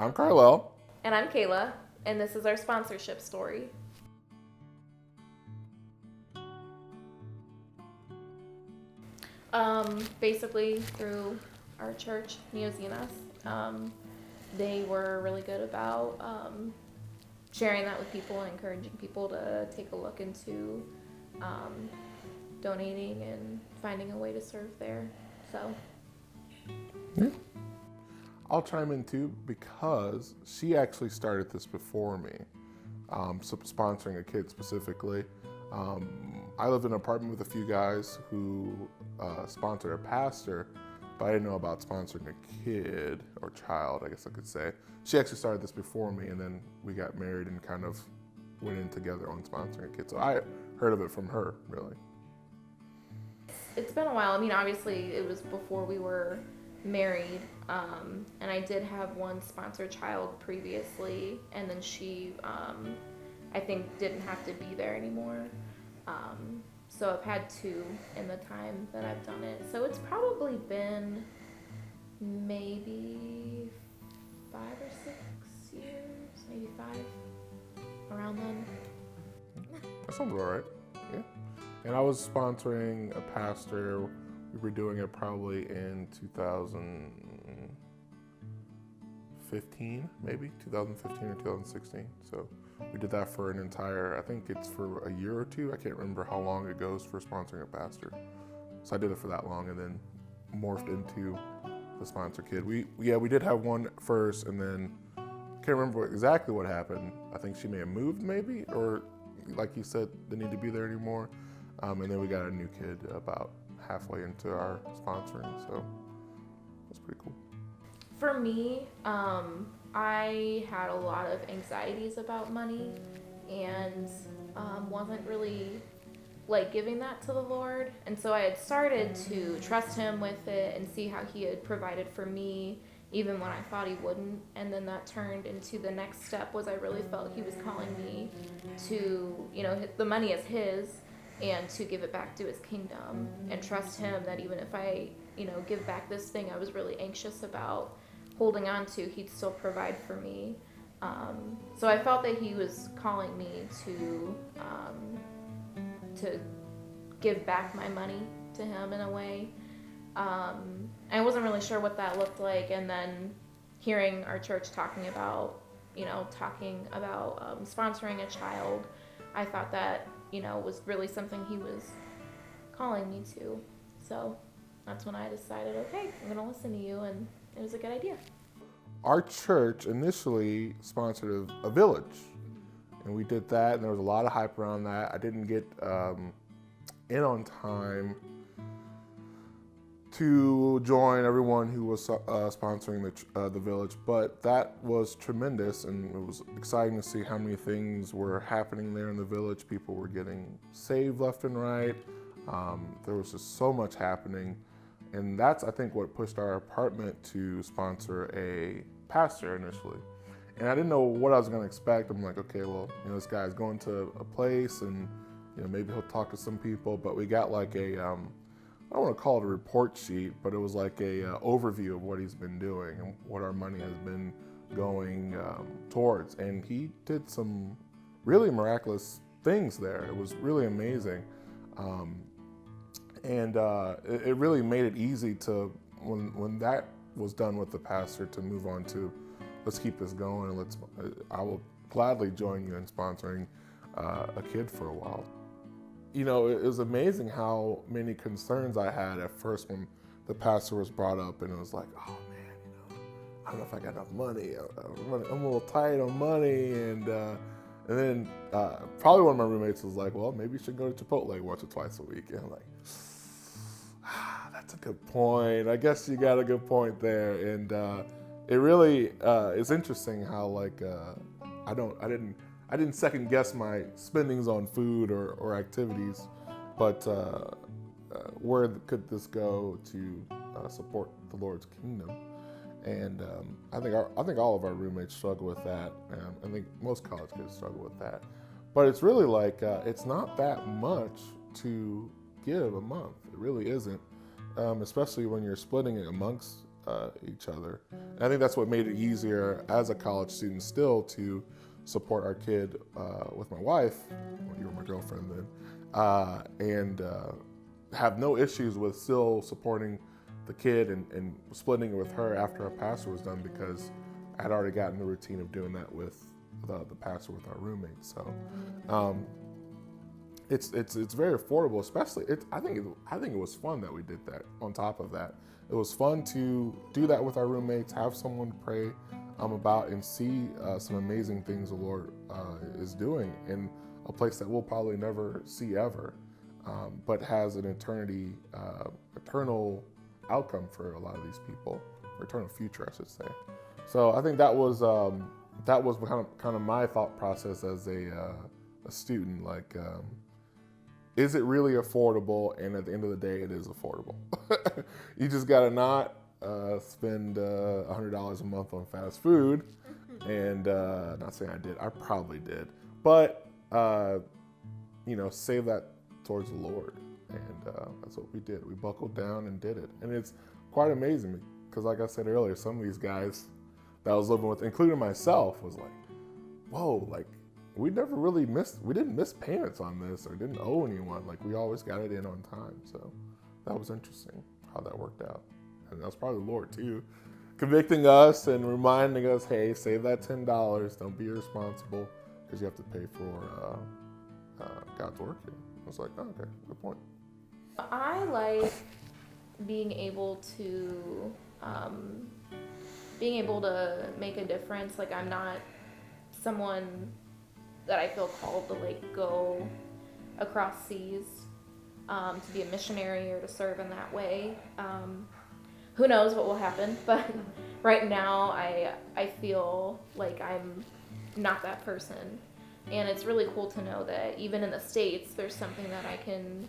I'm Carlell. And I'm Kayla, and this is our sponsorship story. Basically, through our church, Neozenas, they were really good about sharing that with people and encouraging people to take a look into donating and finding a way to serve there. So, Yeah. I'll chime in too because she actually started this before me, sponsoring a kid specifically. I lived in an apartment with a few guys who sponsored a pastor, but I didn't know about sponsoring a kid or child, I guess I could say. She actually started this before me, and then we got married and kind of went in together on sponsoring a kid. So I heard of it from her, really. it's been a while. I mean, obviously, it was before we were married, and I did have one sponsored child previously, and then she, I think, didn't have to be there anymore. So I've had two in the time that I've done it. So it's probably been maybe 5 or 6 years, maybe 5, around then. That sounds all right. Yeah. And I was sponsoring a pastor. We were doing it probably in 2015, maybe 2015 or 2016. So we did that for an entire, I think it's for a year or two. I can't remember how long it goes for sponsoring a pastor. So I did it for that long and then morphed into the sponsor kid. We did have one first, and then I can't remember exactly what happened. I think she may have moved maybe, or like you said, didn't need to be there anymore. And then we got a new kid about halfway into our sponsoring, so that's pretty cool. For me, I had a lot of anxieties about money and wasn't really like giving that to the Lord. And so I had started to trust Him with it and see how He had provided for me even when I thought He wouldn't. And then that turned into the next step was I really felt He was calling me to, the money is His, and to give it back to His kingdom and trust Him that even if I, give back this thing I was really anxious about holding on to, He'd still provide for me. So I felt that He was calling me to give back my money to Him in a way. I wasn't really sure what that looked like, and then hearing our church talking about sponsoring a child, I thought that was really something He was calling me to. So that's when I decided, okay, I'm gonna listen to you, and it was a good idea. Our church initially sponsored a village, and we did that, and there was a lot of hype around that. I didn't get in on time to join everyone who was sponsoring the village, but that was tremendous, and it was exciting to see how many things were happening there in the village. People were getting saved left and right. There was just so much happening, and that's, I think, what pushed our apartment to sponsor a pastor initially. And I didn't know what I was going to expect. I'm like, okay, well, this guy's going to a place, and maybe he'll talk to some people, but we got like I don't want to call it a report sheet, but it was like a overview of what he's been doing and what our money has been going towards. And he did some really miraculous things there. It was really amazing. And it really made it easy to, when that was done with the pastor, to move on to, let's keep this going, and I will gladly join you in sponsoring a kid for a while. It was amazing how many concerns I had at first when the pastor was brought up, and it was like, oh man, I don't know if I got enough money. I'm a little tight on money, and then probably one of my roommates was like, well, maybe you should go to Chipotle once or twice a week. And I'm like, that's a good point. I guess you got a good point there. And it really is interesting how I didn't second guess my spendings on food or activities, but where could this go to support the Lord's kingdom? And I think all of our roommates struggle with that. I think most college kids struggle with that. But it's really it's not that much to give a month. It really isn't, especially when you're splitting it amongst each other. And I think that's what made it easier as a college student still to support our kid with my wife, well, you were my girlfriend then, and have no issues with still supporting the kid and splitting it with her after our pastor was done, because I had already gotten the routine of doing that with the pastor with our roommates. So it's very affordable, especially I think it was fun that we did that. On top of that, it was fun to do that with our roommates, have someone to pray about, and see some amazing things the Lord is doing in a place that we'll probably never see ever, but has an eternal outcome for a lot of these people, or eternal future, I should say. So I think that was kind of my thought process as a student. Like, is it really affordable? And at the end of the day, it is affordable. You just gotta not spend $100 a month on fast food. And not saying I did, I probably did, but save that towards the Lord. And that's what we did. We buckled down and did it. And it's quite amazing, because like I said earlier, some of these guys that I was living with, including myself, was like, whoa, like we didn't miss payments on this, or didn't owe anyone. Like, we always got it in on time. So that was interesting how that worked out. And that was probably the Lord too, convicting us and reminding us, hey, save that $10. Don't be irresponsible, because you have to pay for God's work here. I was like, oh, okay, good point. I like being able to make a difference. Like, I'm not someone that I feel called to like go across seas to be a missionary or to serve in that way. Who knows what will happen, but right now I feel like I'm not that person. And it's really cool to know that even in the States, there's something that I can,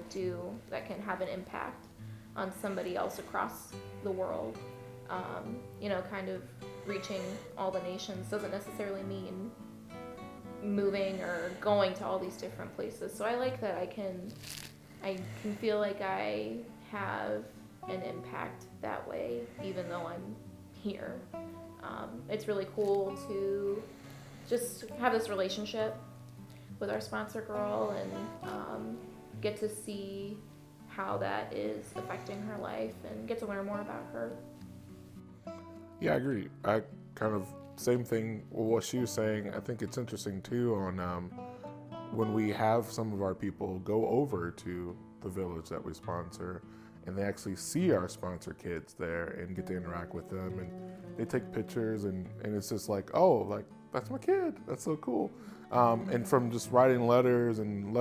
do that can have an impact on somebody else across the world. Kind of reaching all the nations doesn't necessarily mean moving or going to all these different places. So I like that I can feel like I have an impact that way, even though I'm here. It's really cool to just have this relationship with our sponsor girl and get to see how that is affecting her life and get to learn more about her. Yeah, I agree. I kind of, same thing with what she was saying. I think it's interesting too on when we have some of our people go over to the village that we sponsor, and they actually see our sponsor kids there and get to interact with them, and they take pictures, and it's just like, oh, like, that's my kid. That's so cool. And from just writing letters and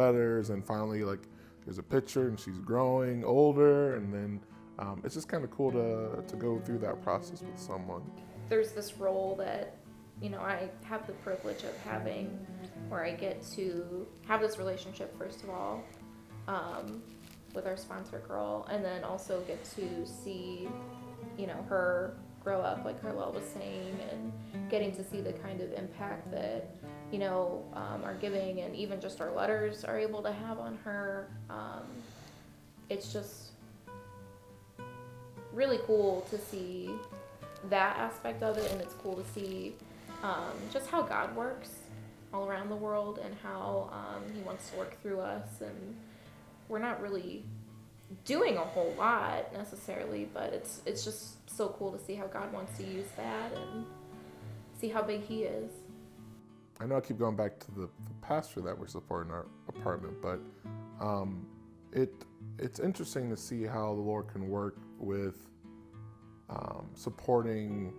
finally, like, there's a picture and she's growing older, and then it's just kind of cool to go through that process with someone. There's this role that, I have the privilege of having, where I get to have this relationship, first of all, with our sponsor girl, and then also get to see, her grow up, like Carlell was saying, and getting to see the kind of impact that, our giving and even just our letters are able to have on her. It's just really cool to see that aspect of it, and it's cool to see just how God works all around the world, and how he wants to work through us. And we're not really doing a whole lot necessarily, but it's just so cool to see how God wants to use that and see how big he is. I know I keep going back to the pastor that we're supporting in our apartment, but it's interesting to see how the Lord can work with supporting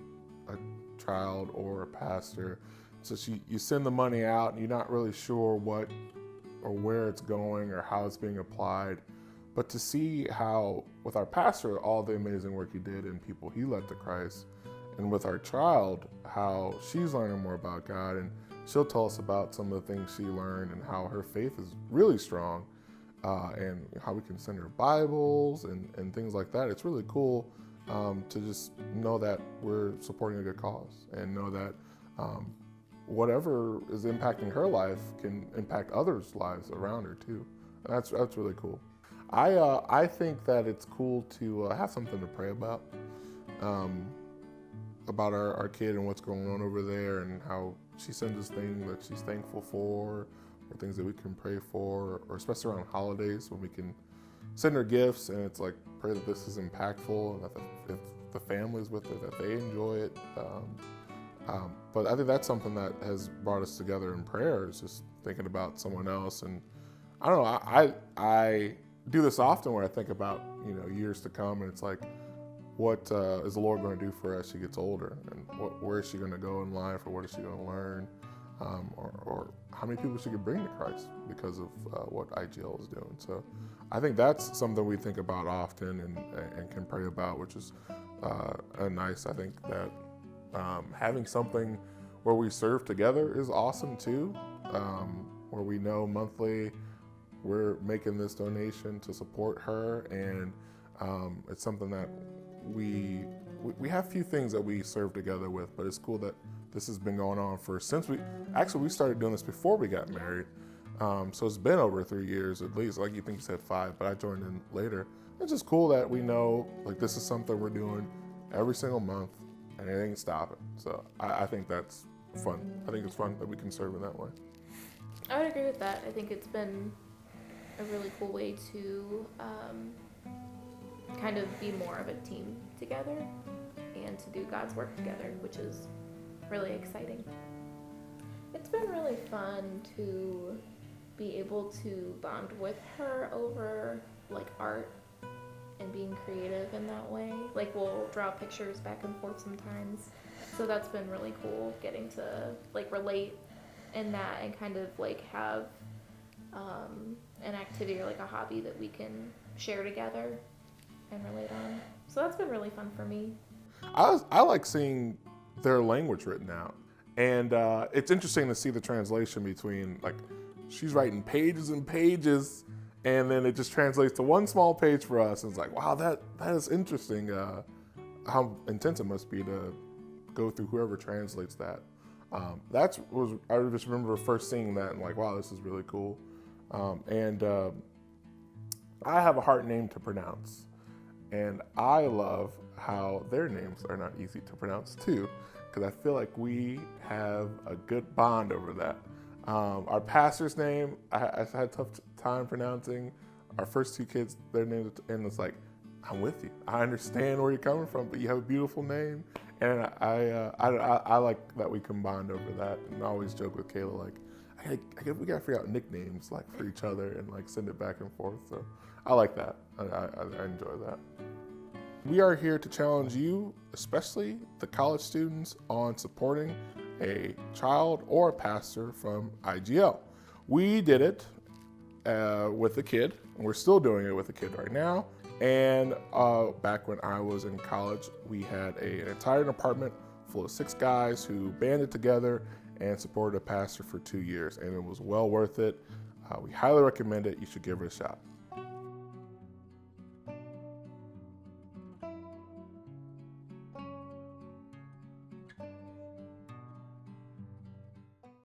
a child or a pastor. So you send the money out and you're not really sure what or where it's going or how it's being applied. But to see how, with our pastor, all the amazing work he did and people he led to Christ, and with our child, how she's learning more about God, and she'll tell us about some of the things she learned and how her faith is really strong, and how we can send her Bibles and things like that. It's really cool to just know that we're supporting a good cause, and know that whatever is impacting her life can impact others' lives around her too. That's really cool. I think that it's cool to have something to pray about. about our kid and what's going on over there, and how she sends us things that she's thankful for, or things that we can pray for, or especially around holidays when we can send her gifts, and it's like, pray that this is impactful, and that if the family's with it, that they enjoy it. But I think that's something that has brought us together in prayer, is just thinking about someone else. And I don't know, I do this often where I think about, years to come, and it's like, what is the Lord going to do for her as she gets older, and where is she going to go in life, or what is she going to learn, or how many people she could bring to Christ because of what IGL is doing. So I think that's something we think about often and can pray about, which is nice. I think that having something where we serve together is awesome too, where we know monthly we're making this donation to support her, and it's something that we have few things that we serve together with, but it's cool that this has been going on since we started doing this before we got married. So it's been over 3 years at least. Like, you think you said 5, but I joined in later. It's just cool that we know, like, this is something we're doing every single month, and it ain't stopping. So I think that's fun. I think it's fun that we can serve in that way. I would agree with that. I think it's been a really cool way to kind of be more of a team together and to do God's work together, which is really exciting. It's been really fun to be able to bond with her over like art and being creative in that way. Like, we'll draw pictures back and forth sometimes. So that's been really cool, getting to like relate in that and kind of like have an activity or like a hobby that we can share together and relate on. So that's been really fun for me. I like seeing their language written out. And it's interesting to see the translation between, like, she's writing pages and pages, and then it just translates to one small page for us. And it's like, wow, that is interesting, how intense it must be to go through whoever translates that. I just remember first seeing that and like, wow, this is really cool. And I have a hard name to pronounce. And I love how their names are not easy to pronounce too, because I feel like we have a good bond over that. Our pastor's name, I had a tough time pronouncing. Our first 2 kids, their names, and it's like, I'm with you. I understand where you're coming from, but you have a beautiful name. And I like that we can bond over that. And I always joke with Kayla, like, we gotta figure out nicknames like for each other and like send it back and forth. So I like that. I enjoy that. We are here to challenge you, especially the college students, on supporting a child or a pastor from IGL. We did it with a kid, and we're still doing it with a kid right now. And back when I was in college, we had an entire department full of 6 guys who banded together and supported a pastor for 2 years, and it was well worth it. We highly recommend it. You should give it a shot.